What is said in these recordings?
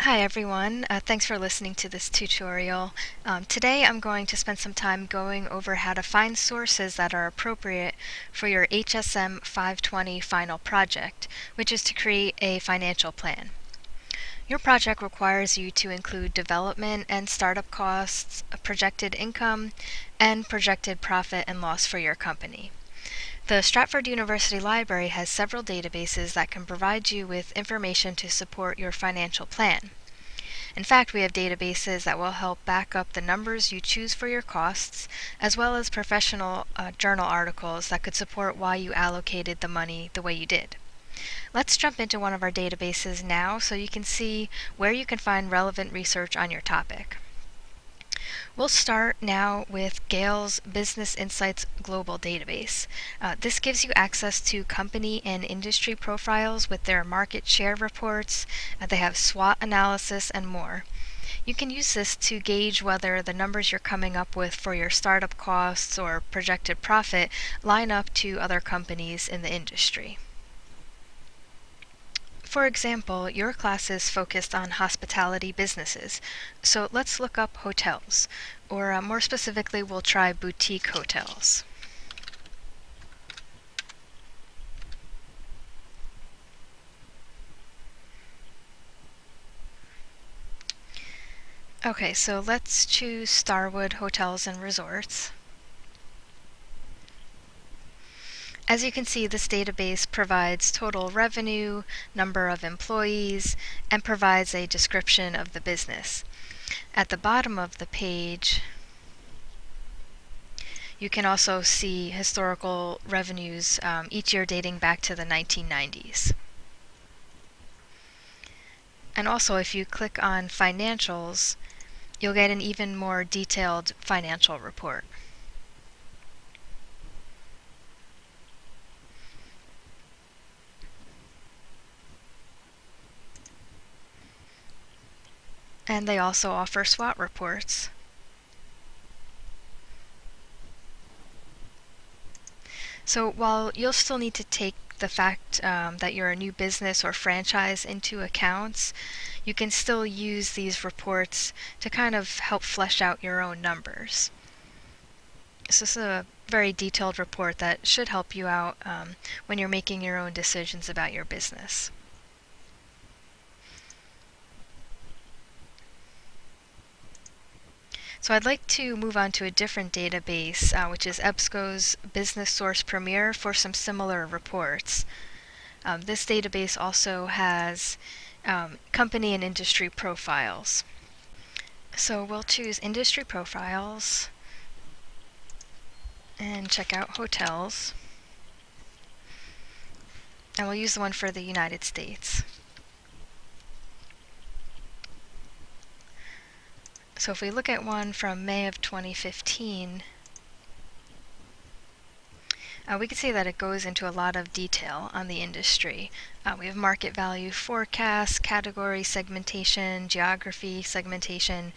Hi everyone, thanks for listening to this tutorial. Today I'm going to spend some time going over how to find sources that are appropriate for your HSM520 final project, which is to create a financial plan. Your project requires you to include development and startup costs, a projected income, and projected profit and loss for your company. The Stratford University Library has several databases that can provide you with information to support your financial plan. In fact, we have databases that will help back up the numbers you choose for your costs, as well as professional journal articles that could support why you allocated the money the way you did. Let's jump into one of our databases now so you can see where you can find relevant research on your topic. We'll start now with Gale's Business Insights Global Database. This gives you access to company and industry profiles with their market share reports. They have SWOT analysis and more. You can use this to gauge whether the numbers you're coming up with for your startup costs or projected profit line up to other companies in the industry. For example, your class is focused on hospitality businesses, so let's look up hotels, or more specifically, we'll try boutique hotels. Okay, so let's choose Starwood Hotels and Resorts. As you can see, this database provides total revenue, number of employees, and provides a description of the business. At the bottom of the page, you can also see historical revenues, each year dating back to the 1990s. And also, if you click on Financials, you'll get an even more detailed financial report. And they also offer SWOT reports. So while you'll still need to take the fact that you're a new business or franchise into account, you can still use these reports to kind of help flesh out your own numbers. So this is a very detailed report that should help you out when you're making your own decisions about your business. So I'd like to move on to a different database, which is EBSCO's Business Source Premier, for some similar reports. This database also has company and industry profiles. So we'll choose Industry Profiles and check out Hotels. And we'll use the one for the United States. So if we look at one from May of 2015, we can see that it goes into a lot of detail on the industry. We have market value forecast, category segmentation, geography segmentation.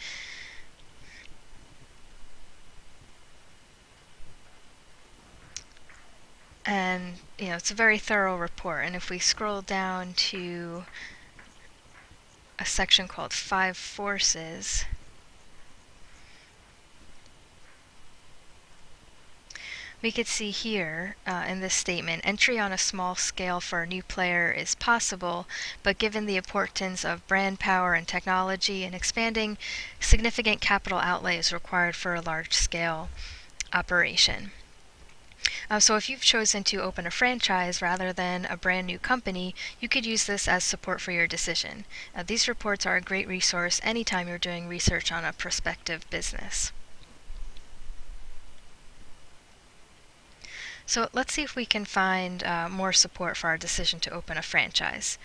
And it's a very thorough report. And if we scroll down to a section called 5 Forces, we could see here in this statement, entry on a small scale for a new player is possible, but given the importance of brand power and technology and expanding, significant capital outlay is required for a large-scale operation. So if you've chosen to open a franchise rather than a brand new company, you could use this as support for your decision. These reports are a great resource anytime you're doing research on a prospective business. So let's see if we can find more support for our decision to open a franchise.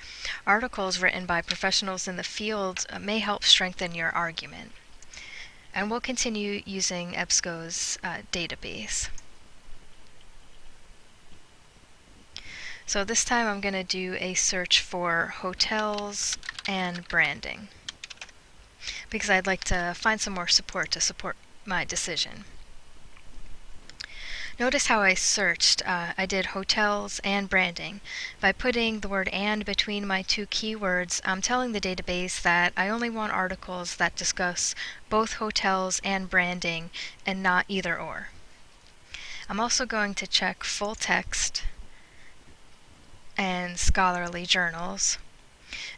Articles written by professionals in the field may help strengthen your argument. And we'll continue using EBSCO's database. So this time I'm going to do a search for hotels and branding, because I'd like to find some more support to support my decision. Notice how I searched. I did hotels and branding. By putting the word "and" between my two keywords, I'm telling the database that I only want articles that discuss both hotels and branding and not either or. I'm also going to check full text and scholarly journals.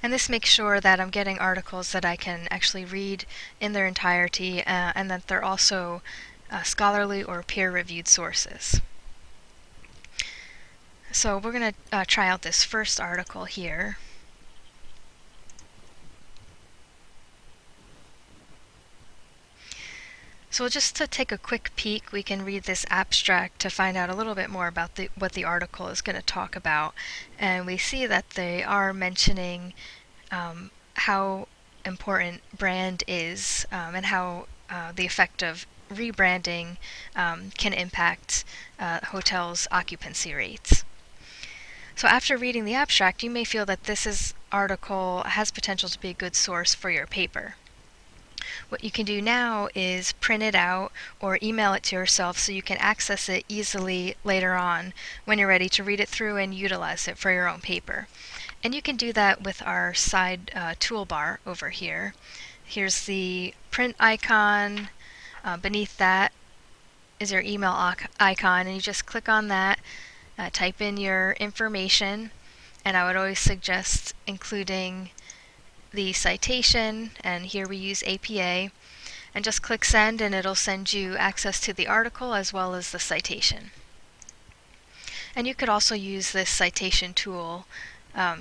And this makes sure that I'm getting articles that I can actually read in their entirety and that they're also scholarly or peer-reviewed sources. So we're going to try out this first article here. So just to take a quick peek, we can read this abstract to find out a little bit more about what the article is going to talk about. And we see that they are mentioning how important brand is and how the effect of rebranding can impact hotels' occupancy rates. So after reading the abstract, you may feel that this article has potential to be a good source for your paper. What you can do now is print it out or email it to yourself so you can access it easily later on when you're ready to read it through and utilize it for your own paper. And you can do that with our side toolbar over here. Here's the print icon. Beneath that is your email icon, and you just click on that, type in your information, and I would always suggest including the citation, and here we use APA, and just click send and it'll send you access to the article as well as the citation. And you could also use this citation tool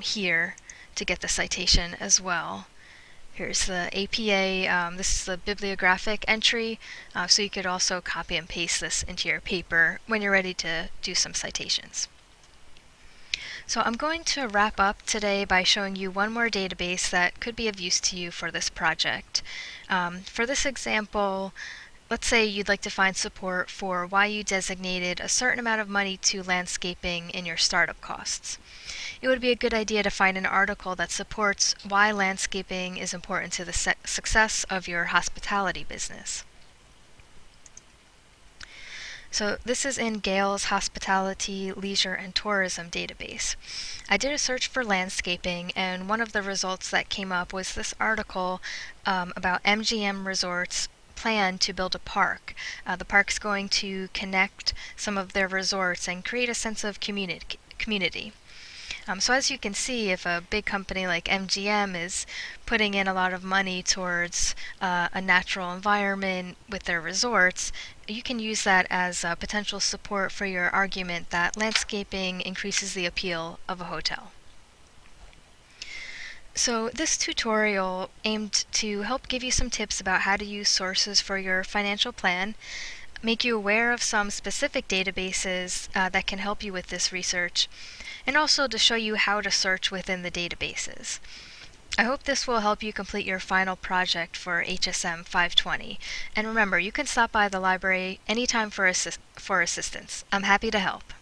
here to get the citation as well. Here's the APA, this is the bibliographic entry, so you could also copy and paste this into your paper when you're ready to do some citations. So I'm going to wrap up today by showing you one more database that could be of use to you for this project. For this example, let's say you'd like to find support for why you designated a certain amount of money to landscaping in your startup costs. It would be a good idea to find an article that supports why landscaping is important to the success of your hospitality business. So this is in Gale's Hospitality, Leisure, and Tourism database. I did a search for landscaping, and one of the results that came up was this article about MGM Resorts' plan to build a park. The park's going to connect some of their resorts and create a sense of community. So as you can see, if a big company like MGM is putting in a lot of money towards a natural environment with their resorts, you can use that as potential support for your argument that landscaping increases the appeal of a hotel. So this tutorial aimed to help give you some tips about how to use sources for your financial plan, make you aware of some specific databases that can help you with this research, and also to show you how to search within the databases. I hope this will help you complete your final project for HSM520. And remember, you can stop by the library anytime for assistance. I'm happy to help.